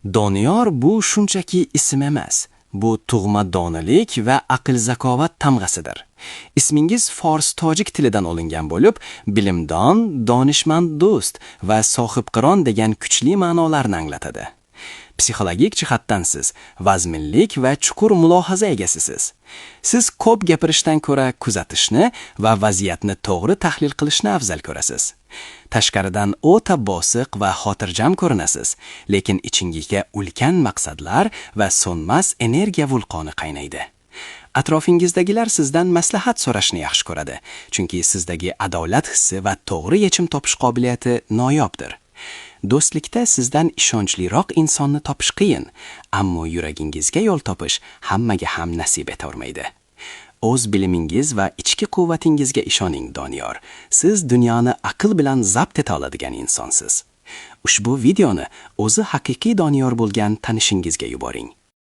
Doniyor bu shunchaki ism emas. Bu tug'ma donilik va aql-zakovat tamg'asidir. Ismingiz fors-tojik tilidan olingan bo'lib, bilimdon, donishmand do'st va sohibqiron degan kuchli ma'nolarni anglatadi. Psixologik jihatdan siz vazminlik va chuqur mulohaza egasisiz. Siz ko'p gapirishdan ko'ra kuzatishni va vaziyatni to'g'ri tahlil qilishni afzal ko'rasiz. Tashqaridan o'ta bosiq va xotirjam ko'rinasiz, lekin ichingizga ulkan maqsadlar va so'nmas energiya vulqoni qaynaydi. Atrofingizdagilar sizdan maslahat so'rashni yaxshi ko'radi, chunki sizdagi adolat hissi va to'g'ri yechim topish qobiliyati noyobdir. Do'stlikda sizdan ishonchliroq insonni topish qiyin, ammo yuragingizga yo'l topish hammaga ham nasib etavermaydi. O'z bilimingiz va ichki quvvatingizga ishoning, Doniyor. Siz dunyoni aql bilan zabt eta oladigan insonsiz. Ushbu videoni o'zi haqiqiy Doniyor bo'lgan tanishingizga yuboring.